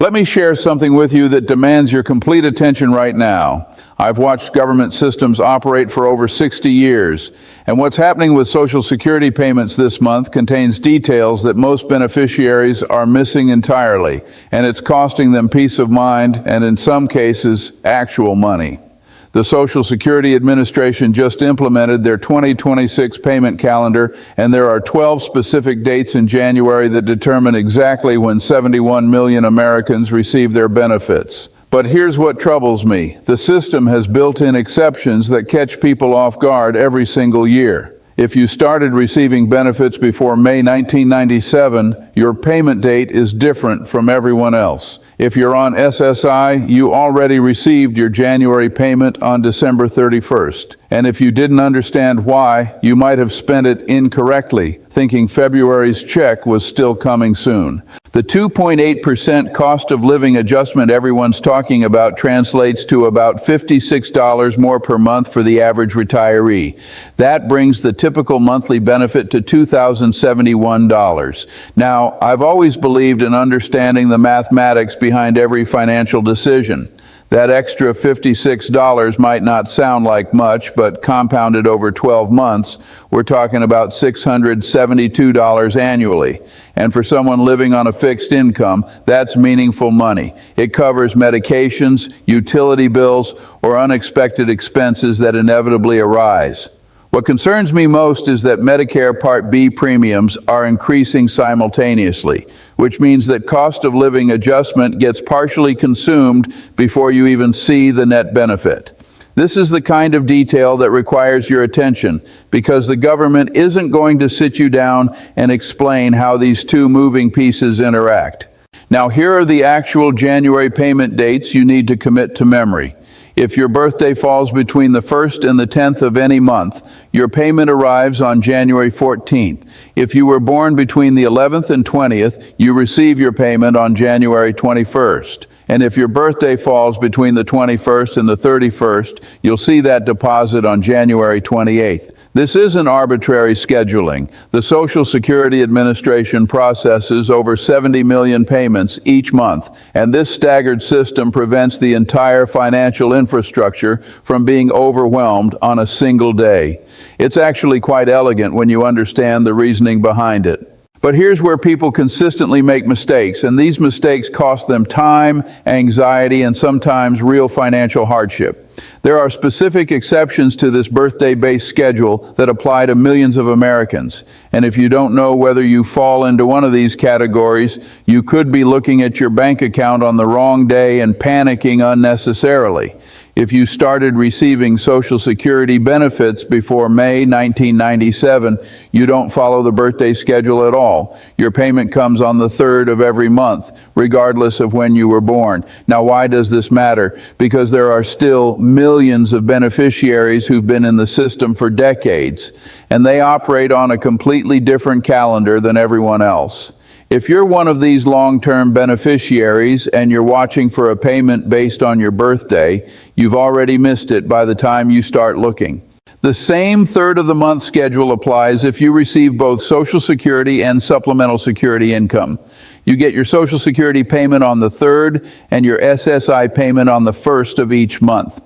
Let me share something with you that demands your complete attention right now. I've watched government systems operate for over 60 years, and what's happening with Social Security payments this month contains details that most beneficiaries are missing entirely, and it's costing them peace of mind and, in some cases, actual money. The Social Security Administration just implemented their 2026 payment calendar, and there are 12 specific dates in January that determine exactly when 71 million Americans receive their benefits. But here's what troubles me. The system has built-in exceptions that catch people off guard every single year. If you started receiving benefits before May 1997, your payment date is different from everyone else. If you're on SSI, you already received your January payment on December 31st. And if you didn't understand why, you might have spent it incorrectly, thinking February's check was still coming soon. The 2.8% cost of living adjustment everyone's talking about translates to about $56 more per month for the average retiree. That brings the typical monthly benefit to $2,071. Now, I've always believed in understanding the mathematics behind every financial decision. That extra $56 might not sound like much, but compounded over 12 months, we're talking about $672 annually. And for someone living on a fixed income, that's meaningful money. It covers medications, utility bills, or unexpected expenses that inevitably arise. What concerns me most is that Medicare Part B premiums are increasing simultaneously, which means that cost of living adjustment gets partially consumed before you even see the net benefit. This is the kind of detail that requires your attention, because the government isn't going to sit you down and explain how these two moving pieces interact. Now, here are the actual January payment dates you need to commit to memory. If your birthday falls between the 1st and the 10th of any month, your payment arrives on January 14th. If you were born between the 11th and 20th, you receive your payment on January 21st. And if your birthday falls between the 21st and the 31st, you'll see that deposit on January 28th. This isn't arbitrary scheduling. The Social Security Administration processes over 70 million payments each month, and this staggered system prevents the entire financial infrastructure from being overwhelmed on a single day. It's actually quite elegant when you understand the reasoning behind it. But here's where people consistently make mistakes, and these mistakes cost them time, anxiety, and sometimes real financial hardship. There are specific exceptions to this birthday-based schedule that apply to millions of Americans. And if you don't know whether you fall into one of these categories, you could be looking at your bank account on the wrong day and panicking unnecessarily. If you started receiving Social Security benefits before May 1997, you don't follow the birthday schedule at all. Your payment comes on the 3rd of every month, regardless of when you were born. Now, why does this matter? Because there are still millions of beneficiaries who've been in the system for decades, and they operate on a completely different calendar than everyone else. If you're one of these long-term beneficiaries and you're watching for a payment based on your birthday, you've already missed it by the time you start looking. The same 3rd of the month schedule applies if you receive both Social Security and supplemental security income. You get your Social Security payment on the 3rd and your SSI payment on the 1st of each month.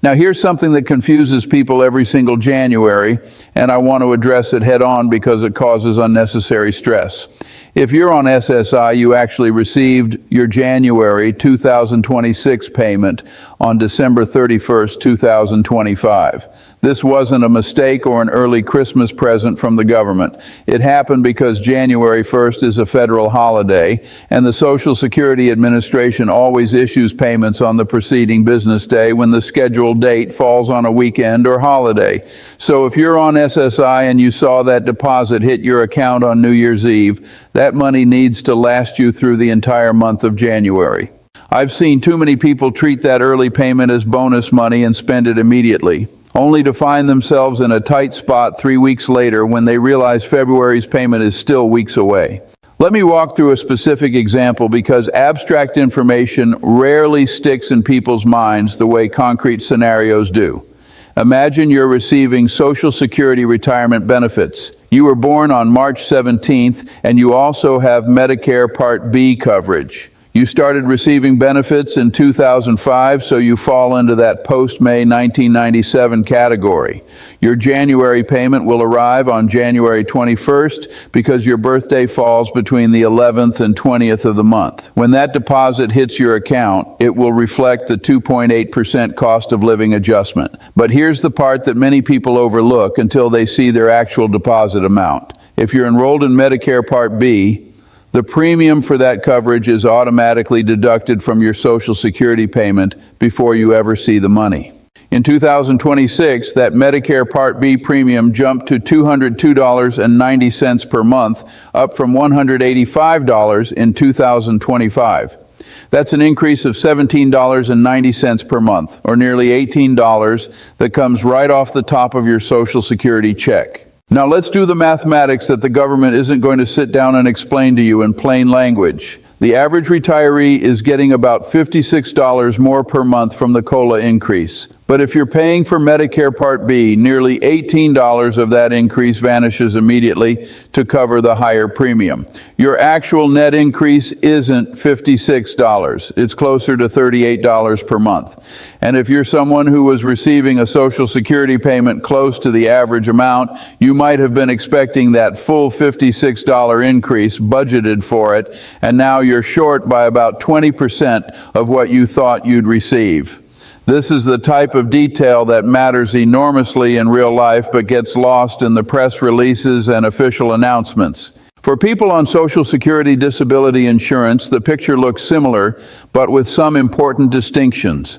Now, here's something that confuses people every single January, and I want to address it head on because it causes unnecessary stress. If you're on SSI, you actually received your January 2026 payment on December 31st, 2025. This wasn't a mistake or an early Christmas present from the government. It happened because January 1st is a federal holiday, and the Social Security Administration always issues payments on the preceding business day when the scheduled date falls on a weekend or holiday. So if you're on SSI and you saw that deposit hit your account on New Year's Eve, that money needs to last you through the entire month of January. I've seen too many people treat that early payment as bonus money and spend it immediately, only to find themselves in a tight spot 3 weeks later when they realize February's payment is still weeks away. Let me walk through a specific example because abstract information rarely sticks in people's minds the way concrete scenarios do. Imagine you're receiving Social Security retirement benefits. You were born on March 17th, and you also have Medicare Part B coverage. You started receiving benefits in 2005, so you fall into that post-May 1997 category. Your January payment will arrive on January 21st because your birthday falls between the 11th and 20th of the month. When that deposit hits your account, it will reflect the 2.8% cost of living adjustment. But here's the part that many people overlook until they see their actual deposit amount. If you're enrolled in Medicare Part B, the premium for that coverage is automatically deducted from your Social Security payment before you ever see the money. In 2026, that Medicare Part B premium jumped to $202.90 per month, up from $185 in 2025. That's an increase of $17.90 per month, or nearly $18, that comes right off the top of your Social Security check. Now let's do the mathematics that the government isn't going to sit down and explain to you in plain language. The average retiree is getting about $56 more per month from the COLA increase. But if you're paying for Medicare Part B, nearly $18 of that increase vanishes immediately to cover the higher premium. Your actual net increase isn't $56. It's closer to $38 per month. And if you're someone who was receiving a Social Security payment close to the average amount, you might have been expecting that full $56 increase, budgeted for it, and now you're short by about 20% of what you thought you'd receive. This is the type of detail that matters enormously in real life but gets lost in the press releases and official announcements. For people on Social Security disability insurance, the picture looks similar, but with some important distinctions.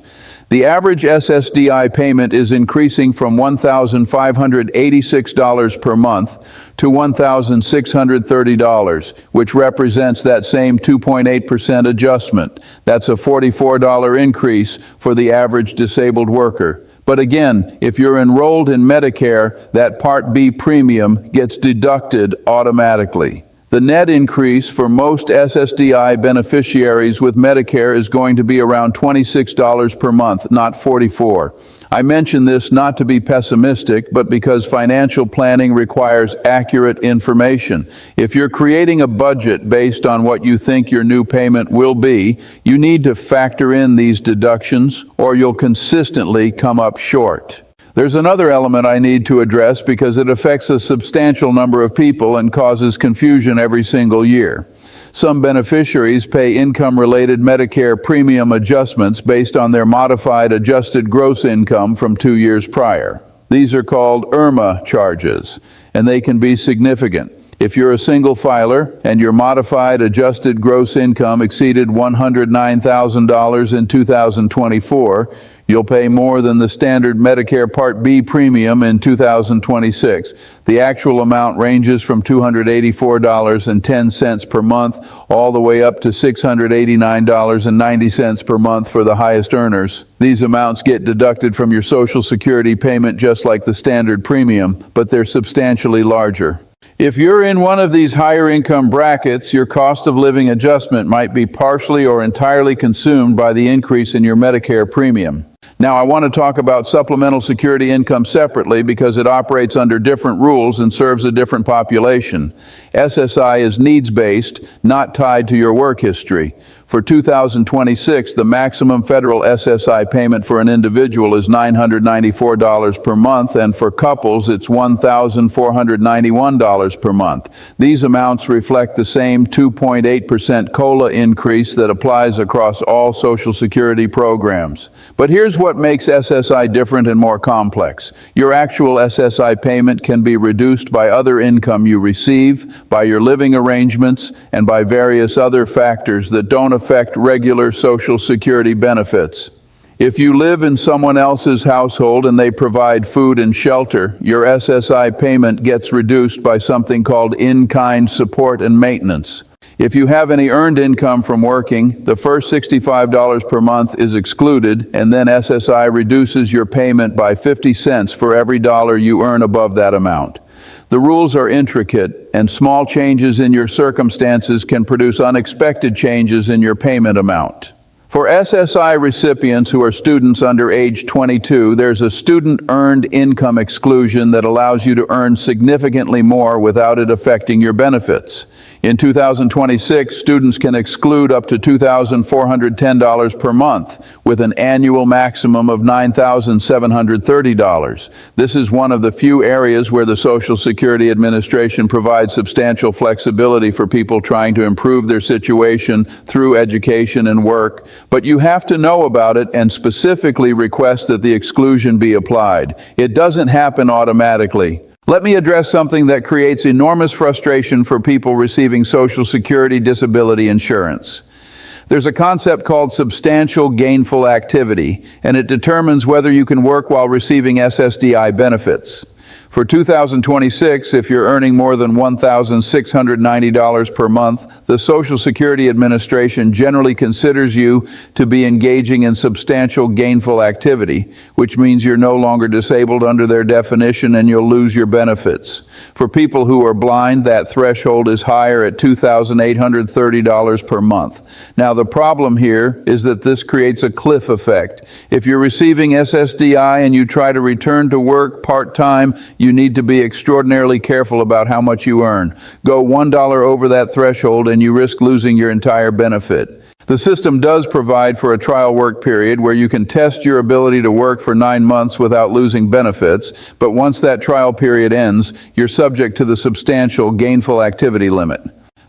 The average SSDI payment is increasing from $1,586 per month to $1,630, which represents that same 2.8% adjustment. That's a $44 increase for the average disabled worker. But again, if you're enrolled in Medicare, that Part B premium gets deducted automatically. The net increase for most SSDI beneficiaries with Medicare is going to be around $26 per month, not $44. I mention this not to be pessimistic, but because financial planning requires accurate information. If you're creating a budget based on what you think your new payment will be, you need to factor in these deductions, or you'll consistently come up short. There's another element I need to address because it affects a substantial number of people and causes confusion every single year. Some beneficiaries pay income-related Medicare premium adjustments based on their modified adjusted gross income from 2 years prior. These are called IRMA charges, and they can be significant. If you're a single filer and your modified adjusted gross income exceeded $109,000 in 2024, you'll pay more than the standard Medicare Part B premium in 2026. The actual amount ranges from $284.10 per month all the way up to $689.90 per month for the highest earners. These amounts get deducted from your Social Security payment just like the standard premium, but they're substantially larger. If you're in one of these higher income brackets, your cost of living adjustment might be partially or entirely consumed by the increase in your Medicare premium. Now, I want to talk about supplemental security income separately because it operates under different rules and serves a different population. SSI is needs-based, not tied to your work history. For 2026, the maximum federal SSI payment for an individual is $994 per month, and for couples, it's $1,491 per month. These amounts reflect the same 2.8% COLA increase that applies across all Social Security programs. But here's what makes SSI different and more complex. Your actual SSI payment can be reduced by other income you receive, by your living arrangements, and by various other factors that don't affect regular Social Security benefits. If you live in someone else's household and they provide food and shelter, your SSI payment gets reduced by something called in-kind support and maintenance. If you have any earned income from working, the first $65 per month is excluded, and then SSI reduces your payment by 50 cents for every dollar you earn above that amount. The rules are intricate, and small changes in your circumstances can produce unexpected changes in your payment amount. For SSI recipients who are students under age 22, there's a student earned income exclusion that allows you to earn significantly more without it affecting your benefits. In 2026, students can exclude up to $2,410 per month, with an annual maximum of $9,730. This is one of the few areas where the Social Security Administration provides substantial flexibility for people trying to improve their situation through education and work, but you have to know about it and specifically request that the exclusion be applied. It doesn't happen automatically. Let me address something that creates enormous frustration for people receiving Social Security disability insurance. There's a concept called substantial gainful activity, and it determines whether you can work while receiving SSDI benefits. For 2026, if you're earning more than $1,690 per month, the Social Security Administration generally considers you to be engaging in substantial gainful activity, which means you're no longer disabled under their definition and you'll lose your benefits. For people who are blind, that threshold is higher at $2,830 per month. Now, the problem here is that this creates a cliff effect. If you're receiving SSDI and you try to return to work part-time, you need to be extraordinarily careful about how much you earn. Go $1 over that threshold and you risk losing your entire benefit. The system does provide for a trial work period where you can test your ability to work for 9 months without losing benefits, but once that trial period ends, you're subject to the substantial gainful activity limit.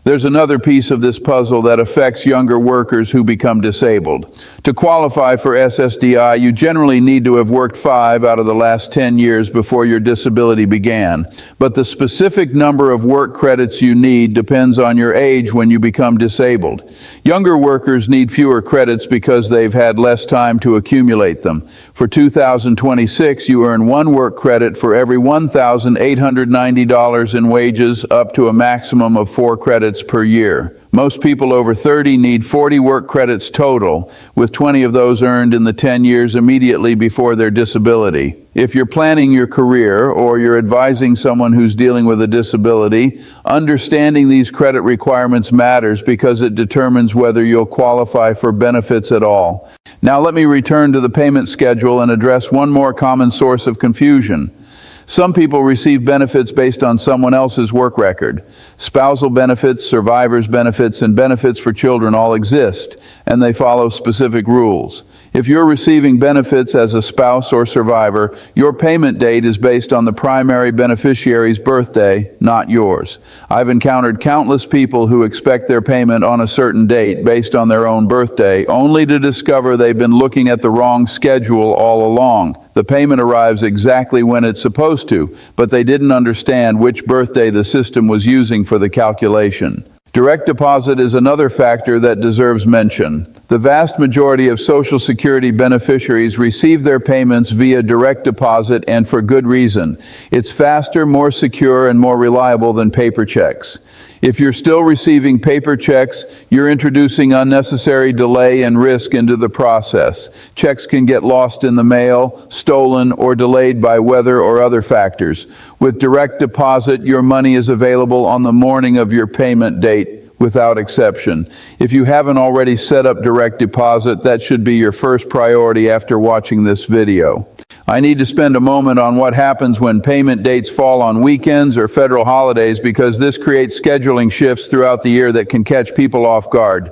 There's another piece of this puzzle that affects younger workers who become disabled. To qualify for SSDI, you generally need to have worked 5 out of the last 10 years before your disability began. But the specific number of work credits you need depends on your age when you become disabled. Younger workers need fewer credits because they've had less time to accumulate them. For 2026, you earn 1 work credit for every $1,890 in wages, up to a maximum of 4 credits per year. Most people over 30 need 40 work credits total, with 20 of those earned in the 10 years immediately before their disability. If you're planning your career or you're advising someone who's dealing with a disability, understanding these credit requirements matters because it determines whether you'll qualify for benefits at all. Now let me return to the payment schedule and address one more common source of confusion. Some people receive benefits based on someone else's work record. Spousal benefits, survivor's benefits, and benefits for children all exist, and they follow specific rules. If you're receiving benefits as a spouse or survivor, your payment date is based on the primary beneficiary's birthday, not yours. I've encountered countless people who expect their payment on a certain date based on their own birthday, only to discover they've been looking at the wrong schedule all along. The payment arrives exactly when it's supposed to, but they didn't understand which birthday the system was using for the calculation. Direct deposit is another factor that deserves mention. The vast majority of Social Security beneficiaries receive their payments via direct deposit, and for good reason. It's faster, more secure, and more reliable than paper checks. If you're still receiving paper checks, you're introducing unnecessary delay and risk into the process. Checks can get lost in the mail, stolen, or delayed by weather or other factors. With direct deposit, your money is available on the morning of your payment date, without exception. If you haven't already set up direct deposit, that should be your first priority after watching this video. I need to spend a moment on what happens when payment dates fall on weekends or federal holidays, because this creates scheduling shifts throughout the year that can catch people off guard.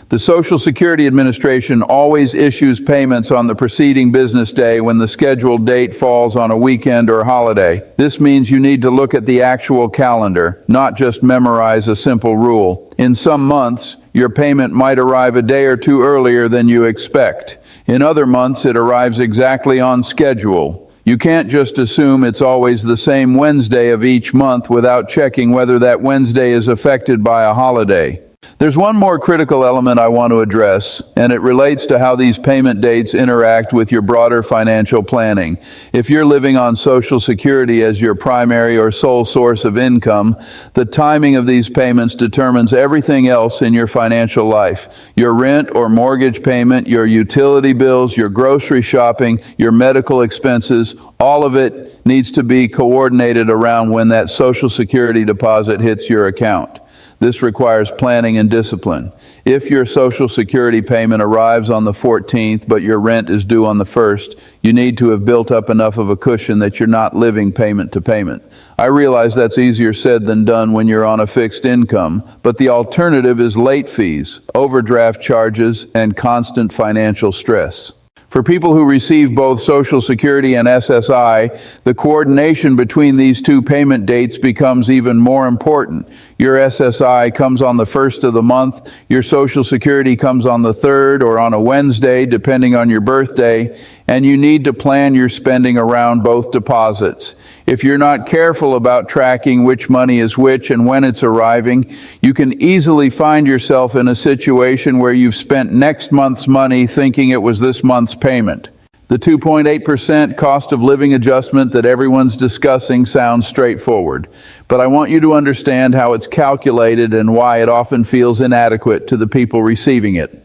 The Social Security Administration always issues payments on the preceding business day when the scheduled date falls on a weekend or holiday. This means you need to look at the actual calendar, not just memorize a simple rule. In some months, your payment might arrive a day or two earlier than you expect. In other months, it arrives exactly on schedule. You can't just assume it's always the same Wednesday of each month without checking whether that Wednesday is affected by a holiday. There's one more critical element I want to address, and it relates to how these payment dates interact with your broader financial planning. If you're living on Social Security as your primary or sole source of income, the timing of these payments determines everything else in your financial life. Your rent or mortgage payment, your utility bills, your grocery shopping, your medical expenses, all of it needs to be coordinated around when that Social Security deposit hits your account. This requires planning and discipline. If your Social Security payment arrives on the 14th, but your rent is due on the 1st, you need to have built up enough of a cushion that you're not living payment to payment. I realize that's easier said than done when you're on a fixed income, but the alternative is late fees, overdraft charges, and constant financial stress. For people who receive both Social Security and SSI, the coordination between these two payment dates becomes even more important. Your SSI comes on the 1st of the month, your Social Security comes on the 3rd or on a Wednesday, depending on your birthday, and you need to plan your spending around both deposits. If you're not careful about tracking which money is which and when it's arriving, you can easily find yourself in a situation where you've spent next month's money thinking it was this month's payment. The 2.8% cost of living adjustment that everyone's discussing sounds straightforward, but I want you to understand how it's calculated and why it often feels inadequate to the people receiving it.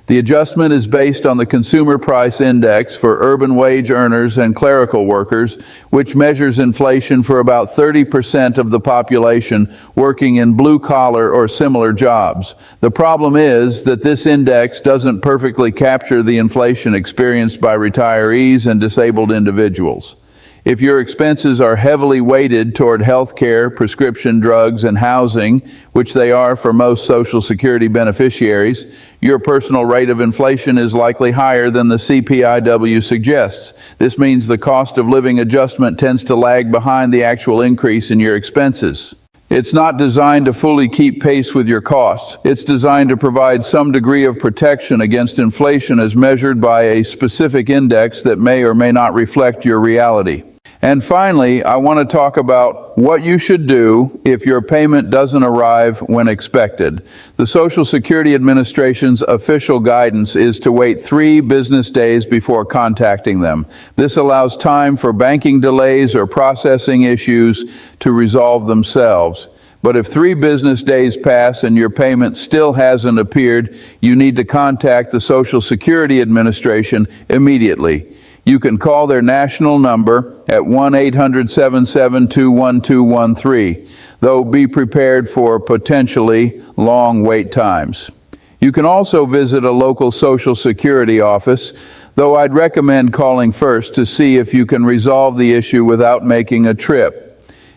The adjustment is based on the Consumer Price Index for urban wage earners and clerical workers, which measures inflation for about 30% of the population working in blue-collar or similar jobs. The problem is that this index doesn't perfectly capture the inflation experienced by retirees and disabled individuals. If your expenses are heavily weighted toward health care, prescription drugs, and housing, which they are for most Social Security beneficiaries, your personal rate of inflation is likely higher than the CPIW suggests. This means the cost of living adjustment tends to lag behind the actual increase in your expenses. It's not designed to fully keep pace with your costs. It's designed to provide some degree of protection against inflation as measured by a specific index that may or may not reflect your reality. And finally, I want to talk about what you should do if your payment doesn't arrive when expected. The Social Security Administration's official guidance is to wait 3 business days before contacting them. This allows time for banking delays or processing issues to resolve themselves. But if 3 business days pass and your payment still hasn't appeared, you need to contact the Social Security Administration immediately. You can call their national number at 1-800-772-1213, though be prepared for potentially long wait times. You can also visit a local Social Security office, though I'd recommend calling first to see if you can resolve the issue without making a trip.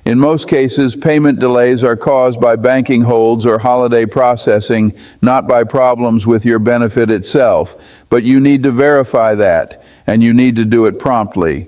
In most cases, payment delays are caused by banking holds or holiday processing, not by problems with your benefit itself. But you need to verify that, and you need to do it promptly.